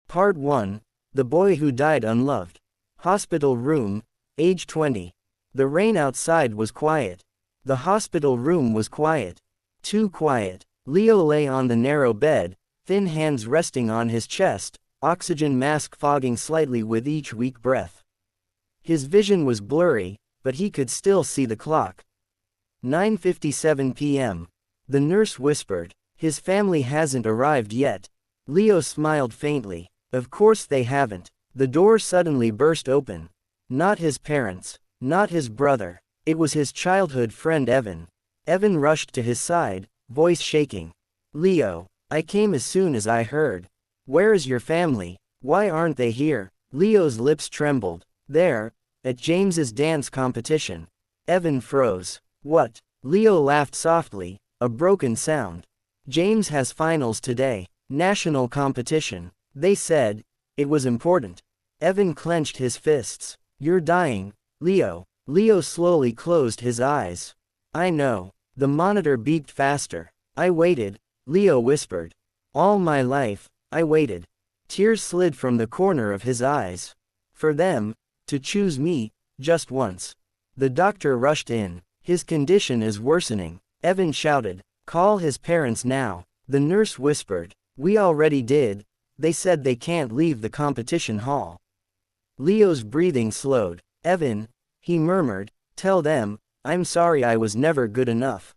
Part 1. The Boy Who Died Unloved. Hospital room, age 20. The rain outside was quiet. The hospital room was quiet. Too quiet. Leo lay on the narrow bed, thin hands resting on his chest, oxygen mask fogging slightly with each weak breath. His vision was blurry, but he could still see the clock. 9:57 p.m. The nurse whispered, "His family hasn't arrived yet." Leo smiled faintly. Of course they haven't. The door suddenly burst open. Not his parents. Not his brother. It was his childhood friend Evan. Evan rushed to his side, voice shaking. "Leo, I came as soon as I heard. Where is your family? Why aren't they here?" Leo's lips trembled. "There, at James's dance competition." Evan froze. "What?" Leo laughed softly, a broken sound. "James has finals today. National competition. They said it was important." Evan clenched his fists. "You're dying, Leo." Leo slowly closed his eyes. "I know." The monitor beeped faster. "I waited," Leo whispered. "All my life, I waited." Tears slid from the corner of his eyes. "For them to choose me, just once." The doctor rushed in. "His condition is worsening." Evan shouted, "Call his parents now." The nurse whispered, "We already did. They said they can't leave the competition hall." Leo's breathing slowed. "Evan," he murmured, "tell them, I'm sorry I was never good enough."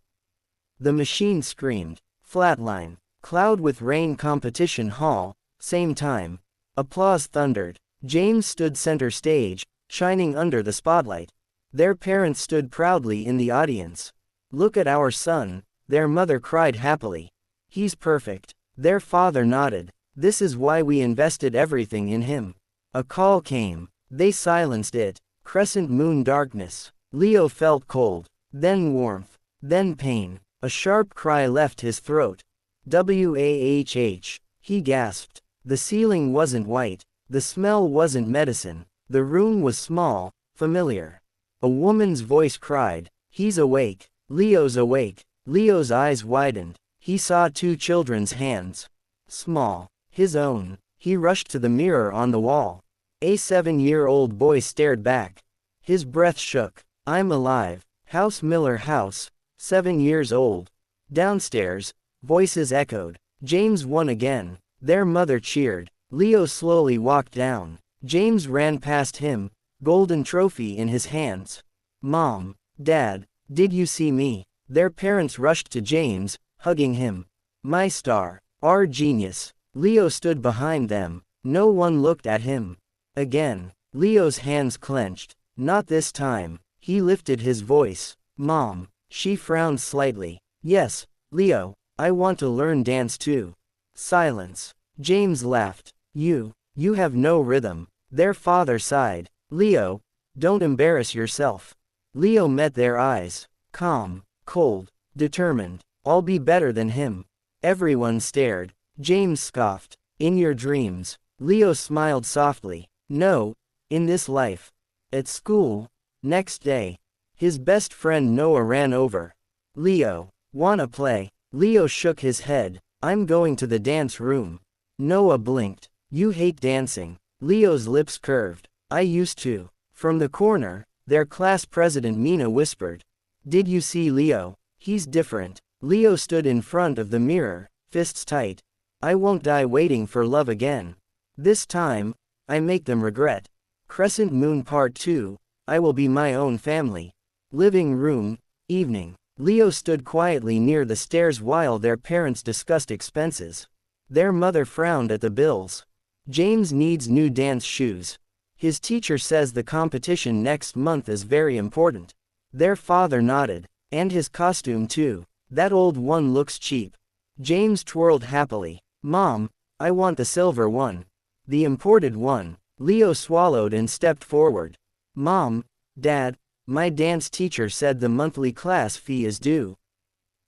The machine screamed. Flatline. Cloud with rain competition hall, same time. Applause thundered. James stood center stage, shining under the spotlight. Their parents stood proudly in the audience. "Look at our son," their mother cried happily. "He's perfect." Their father nodded. "This is why we invested everything in him." A call came. They silenced it. Crescent moon darkness. Leo felt cold, then warmth, then pain. A sharp cry left his throat. "Wahh!" He gasped. The ceiling wasn't white. The smell wasn't medicine. The room was small, familiar. A woman's voice cried, "He's awake." Leo's awake. Leo's eyes widened. He saw two children's hands. Small. His own. He rushed to the mirror on the wall. A 7-year-old boy stared back. His breath shook. "I'm alive." House Miller House. 7 years old. Downstairs, voices echoed. James won again. Their mother cheered. Leo slowly walked down. James ran past him, golden trophy in his hands. "Mom, Dad, did you see me?" Their parents rushed to James, hugging him. "My star. Our genius." Leo stood behind them. No one looked at him. Again, Leo's hands clenched. Not this time. He lifted his voice. "Mom." She frowned slightly. "Yes, Leo, I want to learn dance too." Silence. James laughed. You have no rhythm." Their father sighed. "Leo, don't embarrass yourself." Leo met their eyes. Calm, cold, determined. "I'll be better than him." Everyone stared. James scoffed. "In your dreams." Leo smiled softly. "No, in this life." At school. Next day. His best friend Noah ran over. "Leo, wanna play?" Leo shook his head. "I'm going to the dance room." Noah blinked. "You hate dancing." Leo's lips curved. "I used to." From the corner, their class president Mina whispered. "Did you see Leo? He's different." Leo stood in front of the mirror, fists tight. "I won't die waiting for love again. This time, I make them regret." Crescent Moon Part 2. I will be my own family. Living room, evening. Leo stood quietly near the stairs while their parents discussed expenses. Their mother frowned at the bills. "James needs new dance shoes. His teacher says the competition next month is very important." Their father nodded. "And his costume too. That old one looks cheap." James twirled happily. "Mom, I want the silver one." "The imported one." Leo swallowed and stepped forward. "Mom, Dad, my dance teacher said the monthly class fee is due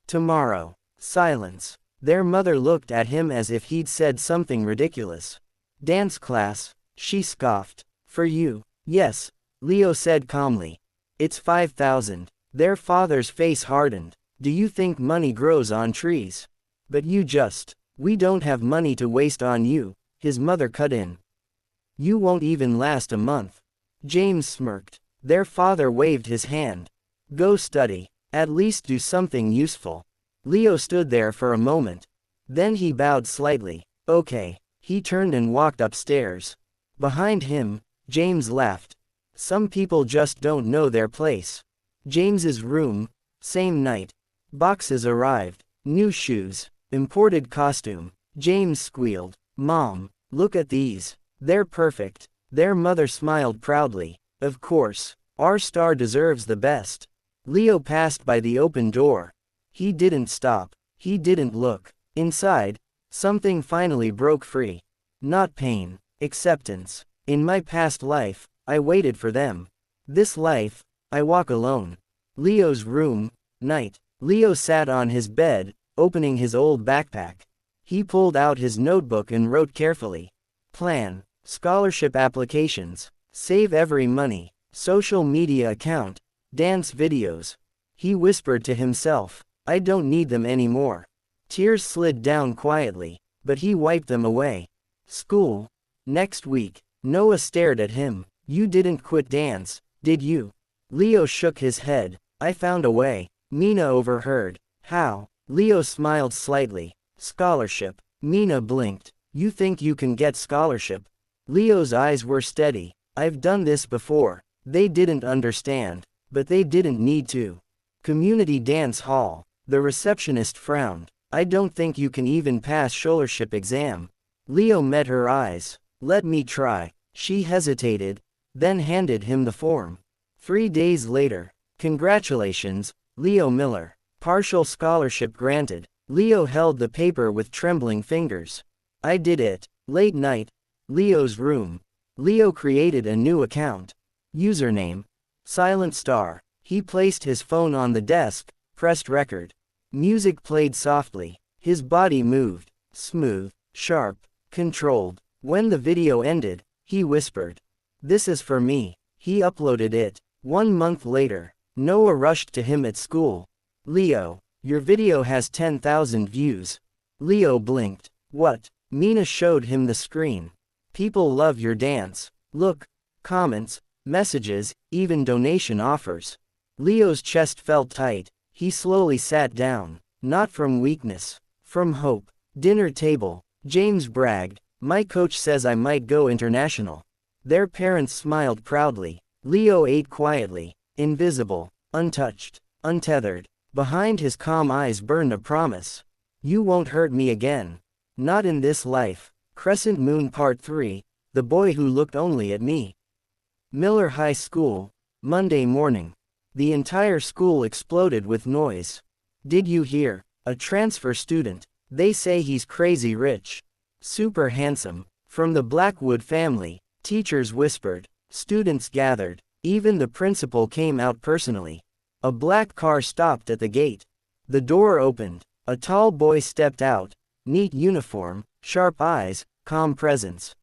tomorrow." Silence. Their mother looked at him as if he'd said something ridiculous. "Dance class?" she scoffed. "For you." "Yes," Leo said calmly. "It's 5,000. Their father's face hardened. "Do you think money grows on trees? But we don't have money to waste on you." his mother cut in. You won't even last a month. James smirked. Their father waved his hand. Go study. At least do something useful. Leo stood there for a moment. Then he bowed slightly. Okay. He turned and walked upstairs. Behind him, James laughed. Some people just don't know their place. James's room, same night. Boxes arrived. New shoes. Imported costume. James squealed. Mom, look at these. They're perfect. Their mother smiled proudly. Of course. Our star deserves the best. Leo passed by the open door. He didn't stop. He didn't look. Inside, something finally broke free. Not pain. Acceptance. In my past life, I waited for them. This life, I walk alone. Leo's room, night. Leo sat on his bed, opening his old backpack. He pulled out his notebook and wrote carefully. Plan. Scholarship applications. Save every money. Social media account. Dance videos. He whispered to himself, I don't need them anymore. Tears slid down quietly, but he wiped them away. School. Next week. Noah stared at him. You didn't quit dance, did you? Leo shook his head. I found a way. Mina overheard. How? Leo smiled slightly. Scholarship. Mina blinked. You think you can get scholarship? Leo's eyes were steady. I've done this before. They didn't understand, but they didn't need to. Community dance hall. The receptionist frowned. I don't think you can even pass scholarship exam. Leo met her eyes. Let me try. She hesitated, then handed him the form. 3 days later. Congratulations, Leo Miller. Partial scholarship granted. Leo held the paper with trembling fingers. I did it. Late night. Leo's room. Leo created a new account. Username. Silent Star. He placed his phone on the desk, pressed record. Music played softly. His body moved. Smooth, sharp, controlled. When the video ended, he whispered. This is for me. He uploaded it. 1 month later, Noah rushed to him at school. Leo, your video has 10,000 views. Leo blinked. What? Mina showed him the screen. People love your dance. Look. Comments, messages, even donation offers. Leo's chest felt tight. He slowly sat down. Not from weakness. From hope. Dinner table. James bragged. My coach says I might go international. Their parents smiled proudly. Leo ate quietly. Invisible. Untouched. Untethered. Behind his calm eyes burned a promise. You won't hurt me again. Not in this life. Crescent Moon Part 3. The Boy Who Looked Only at Me. Miller High School. Monday morning. The entire school exploded with noise. Did you hear? A transfer student. They say he's crazy rich. Super handsome. From the Blackwood family. Teachers whispered. Students gathered. Even the principal came out personally. A black car stopped at the gate. The door opened. A tall boy stepped out. Neat uniform, sharp eyes, calm presence.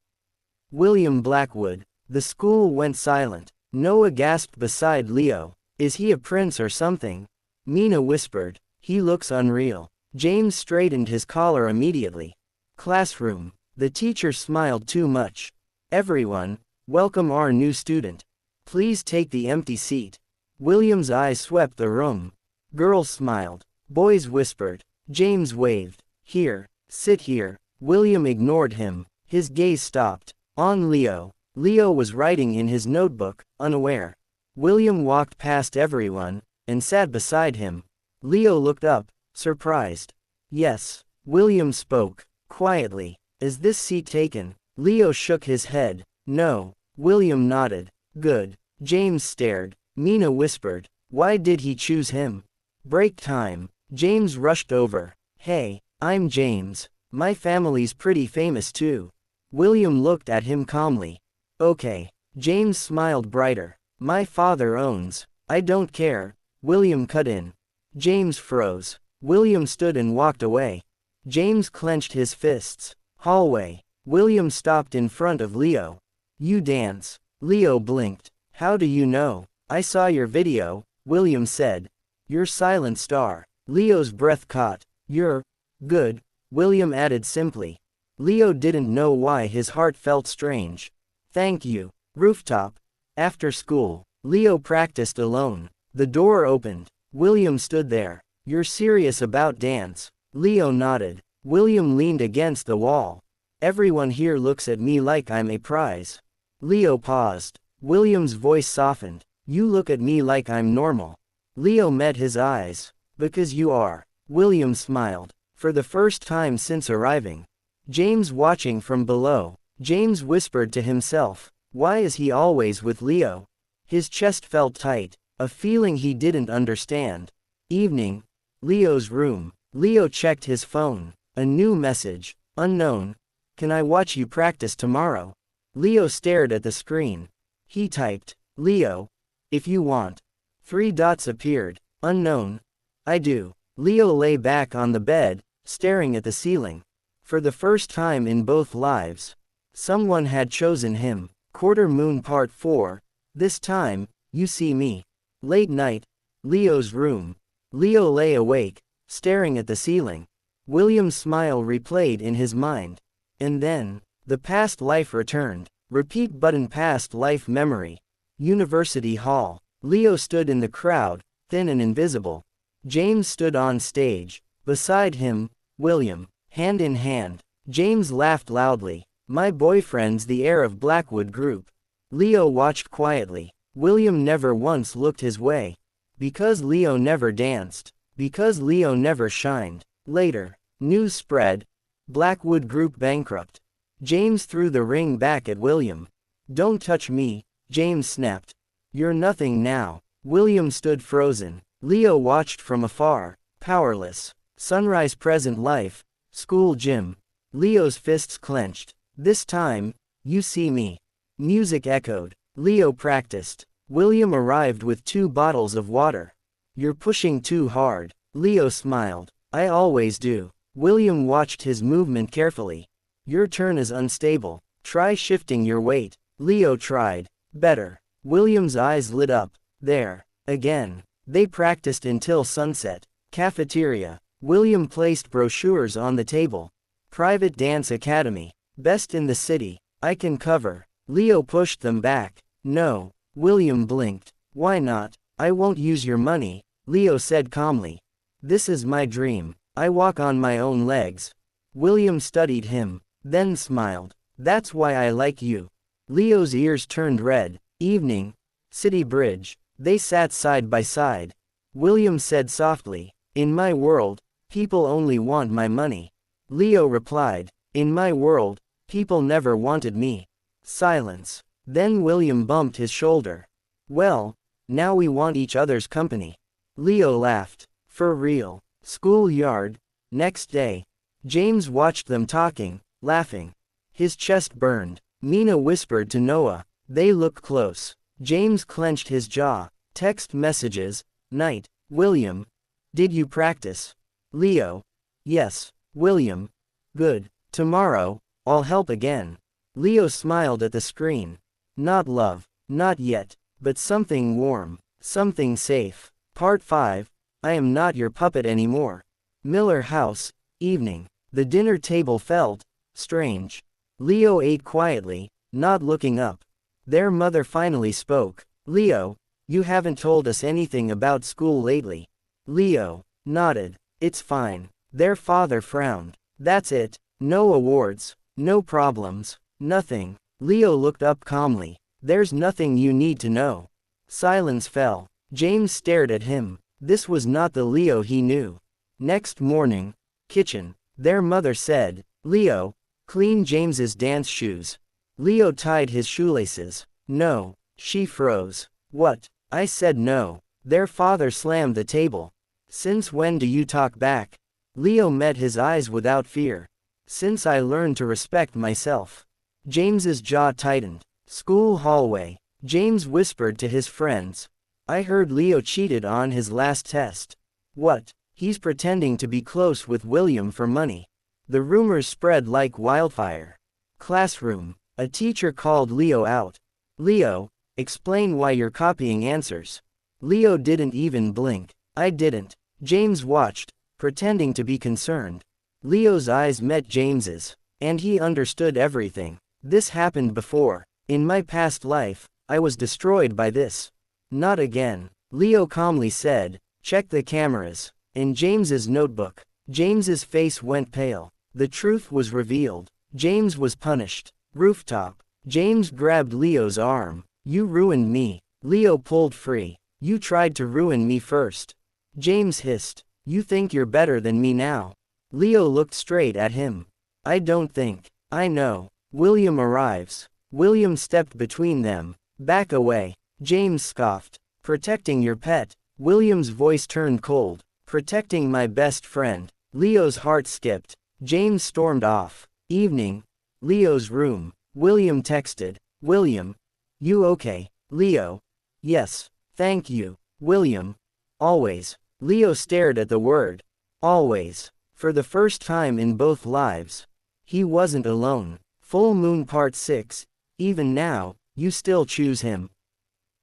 William Blackwood. The school went silent. Noah gasped beside Leo. Is he a prince or something? Mina whispered. He looks unreal. James straightened his collar immediately. Classroom. The teacher smiled too much. Everyone, welcome our new student. Please take the empty seat. William's eyes swept the room. Girls smiled. Boys whispered. James waved. Here, sit here. William ignored him. His gaze stopped. On Leo. Leo was writing in his notebook, unaware. William walked past everyone, and sat beside him. Leo looked up, surprised. Yes. William spoke, quietly. Is this seat taken? Leo shook his head. No. William nodded. Good. James stared. Mina whispered. Why did he choose him? Break time. James rushed over. Hey, I'm James. My family's pretty famous too. William looked at him calmly. Okay. James smiled brighter. My father owns. I don't care. William cut in. James froze. William stood and walked away. James clenched his fists. Hallway. William stopped in front of Leo. You dance. Leo blinked. How do you know? I saw your video, William said. You're Silent Star. Leo's breath caught. You're good, William added simply. Leo didn't know why his heart felt strange. Thank you. Rooftop. After school, Leo practiced alone. The door opened. William stood there. You're serious about dance? Leo nodded. William leaned against the wall. Everyone here looks at me like I'm a prize. Leo paused. William's voice softened. You look at me like I'm normal. Leo met his eyes. Because you are. William smiled. For the first time since arriving. James watching from below. James whispered to himself. Why is he always with Leo? His chest felt tight. A feeling he didn't understand. Evening. Leo's room. Leo checked his phone. A new message. Unknown. Can I watch you practice tomorrow? Leo stared at the screen. He typed. Leo. If you want. 3 dots appeared. Unknown. I do. Leo lay back on the bed, staring at the ceiling. For the first time in both lives, someone had chosen him. Quarter Moon Part 4. This time, you see me. Late night. Leo's room. Leo lay awake, staring at the ceiling. William's smile replayed in his mind. And then, the past life returned. Repeat button. Past life memory. University Hall. Leo stood in the crowd, thin and invisible. James stood on stage. Beside him, William. Hand in hand. James laughed loudly. My boyfriend's the heir of Blackwood Group. Leo watched quietly. William never once looked his way. Because Leo never danced. Because Leo never shined. Later, news spread. Blackwood Group bankrupt. James threw the ring back at William. Don't touch me, James snapped. You're nothing now. William stood frozen. Leo watched from afar, powerless. Sunrise. Present life. School gym. Leo's fists clenched. This time, you see me. Music echoed. Leo practiced. William arrived with 2 bottles of water. You're pushing too hard. Leo smiled. I always do. William watched his movement carefully. Your turn is unstable. Try shifting your weight. Leo tried. Better. William's eyes lit up. There. Again. They practiced until sunset. Cafeteria. William placed brochures on the table. Private Dance Academy. Best in the city. I can cover. Leo pushed them back. No. William blinked. Why not? I won't use your money, Leo said calmly. This is my dream. I walk on my own legs. William studied him, then smiled. That's why I like you. Leo's ears turned red. Evening. City Bridge. They sat side by side. William said softly, in my world, people only want my money. Leo replied, in my world, people never wanted me. Silence. Then William bumped his shoulder. Well, now we want each other's company. Leo laughed. For real. Schoolyard. Next day. James watched them talking, laughing. His chest burned. Mina whispered to Noah. They look close. James clenched his jaw. Text messages. Night. William. Did you practice? Leo. Yes. William. Good. Tomorrow, I'll help again. Leo smiled at the screen. Not love. Not yet. But something warm. Something safe. Part 5. I am not your puppet anymore. Miller House. Evening. The dinner table felt strange. Leo ate quietly, not looking up. Their mother finally spoke. Leo, you haven't told us anything about school lately. Leo nodded. It's fine. Their father frowned. That's it. No awards. No problems. Nothing. Leo looked up calmly. There's nothing you need to know. Silence fell. James stared at him. This was not the Leo he knew. Next morning. Kitchen. Their mother said, Leo, clean James's dance shoes. Leo tied his shoelaces. No. She froze. What? I said no. Their father slammed the table. Since when do you talk back? Leo met his eyes without fear. Since I learned to respect myself. James's jaw tightened. School hallway. James whispered to his friends. I heard Leo cheated on his last test. What? He's pretending to be close with William for money. The rumors spread like wildfire. Classroom. A teacher called Leo out. Leo, explain why you're copying answers. Leo didn't even blink. I didn't. James watched, pretending to be concerned. Leo's eyes met James's. And he understood everything. This happened before. In my past life, I was destroyed by this. Not again. Leo calmly said, check the cameras. In James's notebook. James's face went pale. The truth was revealed. James was punished. Rooftop. James grabbed Leo's arm. You ruined me. Leo pulled free. You tried to ruin me first. James hissed. You think you're better than me now? Leo looked straight at him. I don't think. I know. William arrives. William stepped between them. Back away. James scoffed. Protecting your pet. William's voice turned cold. Protecting my best friend. Leo's heart skipped. James stormed off. Evening. Leo's room. William texted. William. You okay? Leo. Yes. Thank you. William. Always. Leo stared at the word. Always. For the first time in both lives. He wasn't alone. Full Moon Part 6. Even now, you still choose him.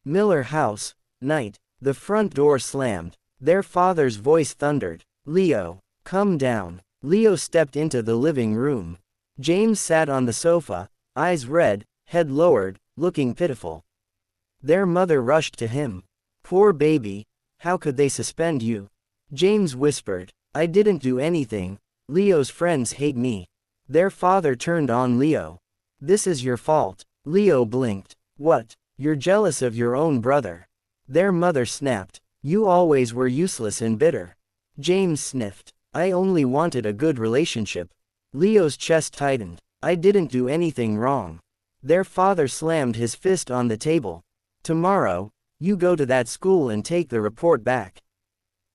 Miller House. Night. The front door slammed. Their father's voice thundered. Leo. Come down. Leo stepped into the living room. James sat on the sofa, eyes red, head lowered, looking pitiful. Their mother rushed to him. Poor baby. How could they suspend you? James whispered. I didn't do anything. Leo's friends hate me. Their father turned on Leo. This is your fault. Leo blinked. What? You're jealous of your own brother. Their mother snapped. You always were useless and bitter. James sniffed. I only wanted a good relationship. Leo's chest tightened. I didn't do anything wrong. Their father slammed his fist on the table. Tomorrow, you go to that school and take the report back.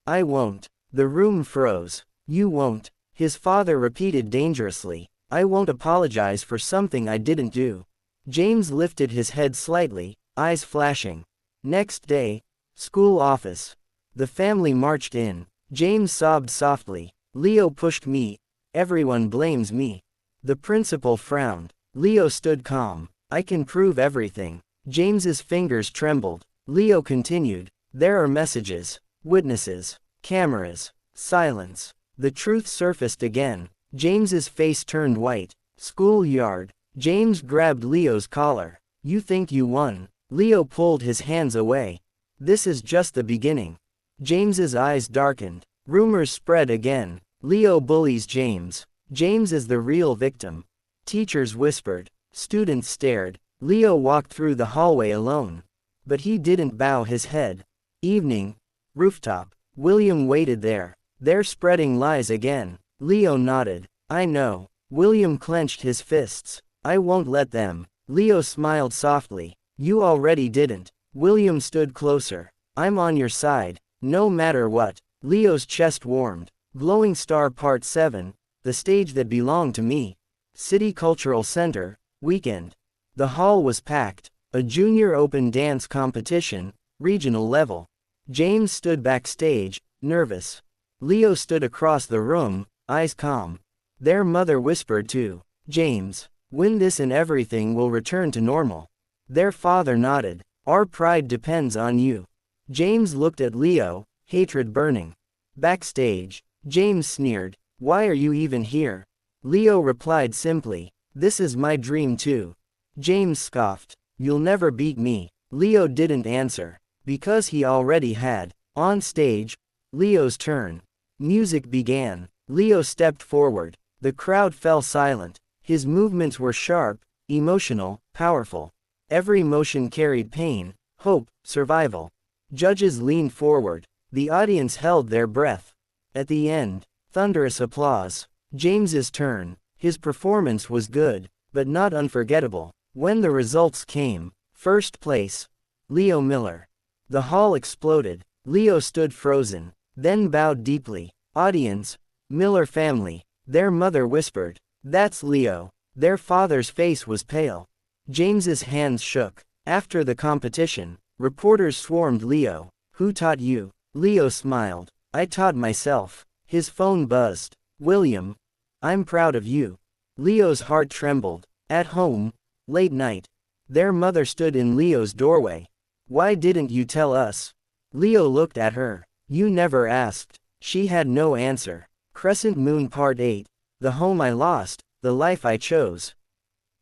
I won't. The room froze. You won't. His father repeated dangerously. I won't apologize for something I didn't do. James lifted his head slightly, eyes flashing. Next day, school office. The family marched in. James sobbed softly. Leo pushed me. Everyone blames me. The principal frowned. Leo stood calm. I can prove everything. James's fingers trembled. Leo continued. There are messages, witnesses, cameras, silence. The truth surfaced again. James's face turned white. Schoolyard. James grabbed Leo's collar. You think you won? Leo pulled his hands away. This is just the beginning. James's eyes darkened. Rumors spread again. Leo bullies James. James is the real victim. Teachers whispered. Students stared. Leo walked through the hallway alone. But he didn't bow his head. Evening. Rooftop. William waited there. They're spreading lies again. Leo nodded. I know. William clenched his fists. I won't let them. Leo smiled softly. You already didn't. William stood closer. I'm on your side. No matter what. Leo's chest warmed. Glowing Star Part 7. The stage that belonged to me. City Cultural Center. Weekend. The hall was packed. A junior open dance competition. Regional level. James stood backstage, nervous. Leo stood across the room, eyes calm. Their mother whispered to James. Win this and everything will return to normal. Their father nodded. Our pride depends on you. James looked at Leo, hatred burning. Backstage. James sneered. Why are you even here? Leo replied simply. This is my dream too. James scoffed. You'll never beat me. Leo didn't answer. Because he already had. On stage. Leo's turn. Music began. Leo stepped forward. The crowd fell silent. His movements were sharp, emotional, powerful. Every motion carried pain, hope, survival. Judges leaned forward. The audience held their breath. At the end, thunderous applause. James's turn. His performance was good, but not unforgettable. When the results came, first place, Leo Miller. The hall exploded. Leo stood frozen, then bowed deeply. Audience, Miller family. Their mother whispered, that's Leo. Their father's face was pale. James's hands shook. After the competition, reporters swarmed Leo. Who taught you? Leo smiled. I taught myself. His phone buzzed. William. I'm proud of you. Leo's heart trembled. At home. Late night. Their mother stood in Leo's doorway. Why didn't you tell us? Leo looked at her. You never asked. She had no answer. Crescent Moon Part 8. The home I lost. the life I chose.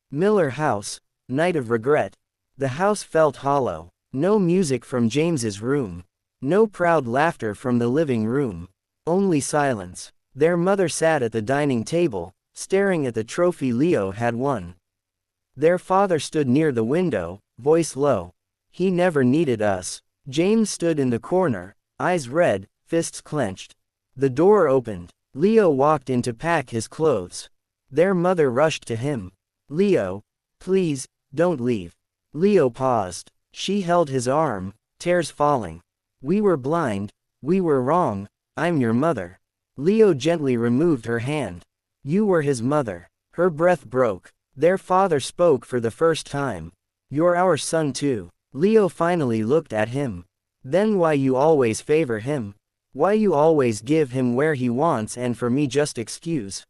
Miller House, night of regret. The house felt hollow. No music from James's room. No proud laughter from the living room. Only silence. Their mother sat at the dining table, staring at the trophy Leo had won. Their father stood near the window, voice low. He never needed us. James stood in the corner, eyes red, fists clenched. The door opened. Leo walked in to pack his clothes. Their mother rushed to him. Leo, please, don't leave. Leo paused. She held his arm, tears falling. We were blind, we were wrong, I'm your mother. Leo gently removed her hand. You were his mother. Her breath broke. Their father spoke for the first time. You're our son too. Leo finally looked at him. Then why you always favor him? Why you always give him where he wants and for me just excuse?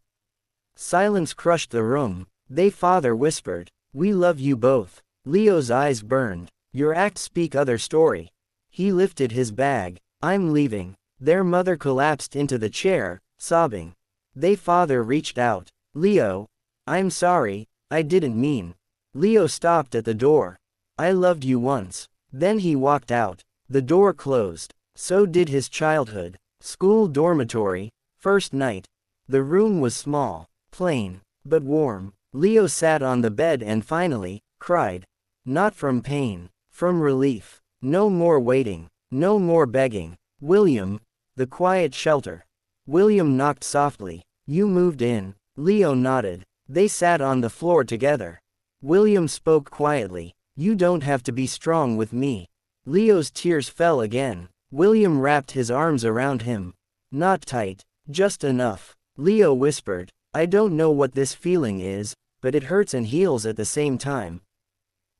Silence crushed the room. They father whispered. We love you both. Leo's eyes burned. Your acts speak other story. He lifted his bag. I'm leaving. Their mother collapsed into the chair, sobbing. They father reached out. Leo, I'm sorry, I didn't mean. Leo stopped at the door. I loved you once. Then he walked out. The door closed. So did his childhood. School dormitory, first night. The room was small, plain, but warm. Leo sat on the bed and finally cried. Not from pain, from relief. No more waiting, no more begging. William, the quiet shelter. William knocked softly. You moved in. Leo nodded. They sat on the floor together. William spoke quietly. You don't have to be strong with me. Leo's tears fell again. William wrapped his arms around him. Not tight, just enough. Leo whispered. I don't know what this feeling is, but it hurts and heals at the same time.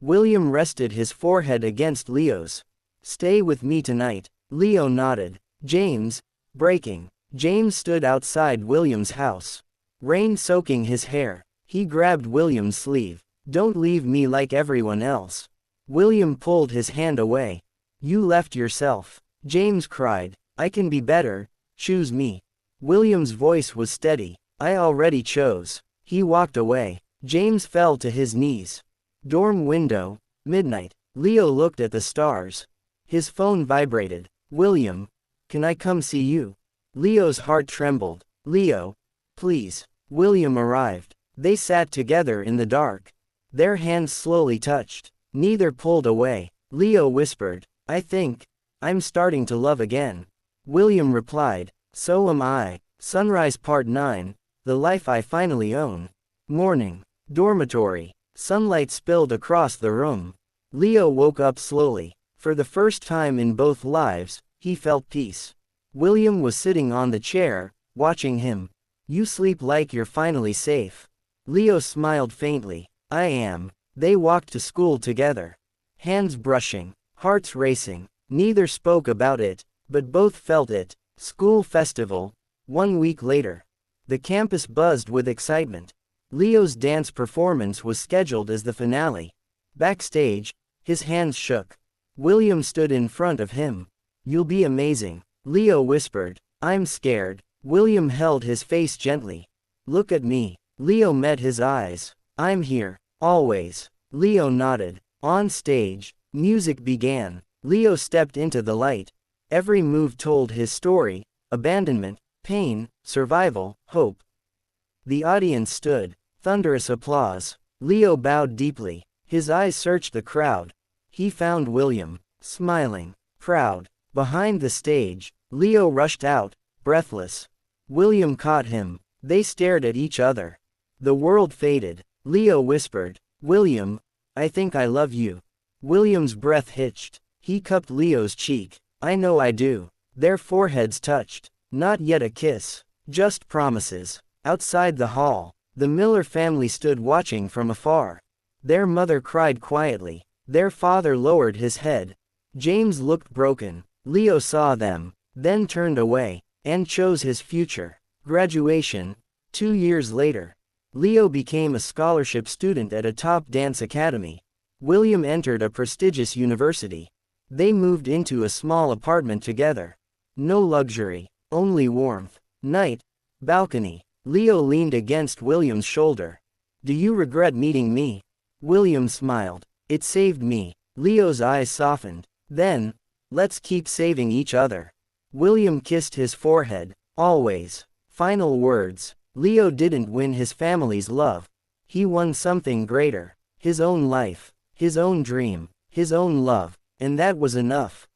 William rested his forehead against Leo's. Stay with me tonight. Leo nodded. James, breaking. James stood outside William's house. Rain soaking his hair. He grabbed William's sleeve. Don't leave me like everyone else. William pulled his hand away. You left yourself. James cried. I can be better, choose me. William's voice was steady. I already chose. He walked away. James fell to his knees. Dorm window, midnight. Leo looked at the stars. His phone vibrated. William, can I come see you? Leo's heart trembled. Leo, please. William arrived. They sat together in the dark. Their hands slowly touched. Neither pulled away. Leo whispered, I think I'm starting to love again. William replied, so am I. Sunrise Part 9, The Life I Finally Own. Morning. Dormitory. Sunlight spilled across the room. Leo woke up slowly. For the first time in both lives, he felt peace. William was sitting on the chair, watching him. You sleep like you're finally safe. Leo smiled faintly. I am. They walked to school together. Hands brushing, hearts racing. Neither spoke about it, but both felt it. School festival. 1 week later. The campus buzzed with excitement. Leo's dance performance was scheduled as the finale. Backstage, his hands shook. William stood in front of him. You'll be amazing. Leo whispered. I'm scared. William held his face gently. Look at me. Leo met his eyes. I'm here, always. Leo nodded. On stage, music began. Leo stepped into the light. Every move told his story: abandonment, pain, survival, hope. The audience stood. Thunderous applause. Leo bowed deeply. His eyes searched the crowd. He found William, smiling, proud. Behind the stage, Leo rushed out, breathless. William caught him. They stared at each other. The world faded. Leo whispered, William, I think I love you. William's breath hitched. He cupped Leo's cheek. I know I do. Their foreheads touched. Not yet a kiss. Just promises. Outside the hall, the Miller family stood watching from afar. Their mother cried quietly. Their father lowered his head. James looked broken. Leo saw them, then turned away, and chose his future. Graduation. 2 years later. Leo became a scholarship student at a top dance academy. William entered a prestigious university. They moved into a small apartment together. No luxury, only warmth. Night. Balcony. Leo leaned against William's shoulder. Do you regret meeting me? William smiled. It saved me. Leo's eyes softened. Then, let's keep saving each other. William kissed his forehead. Always. Final words. Leo didn't win his family's love. He won something greater. His own life. His own dream. His own love. And that was enough.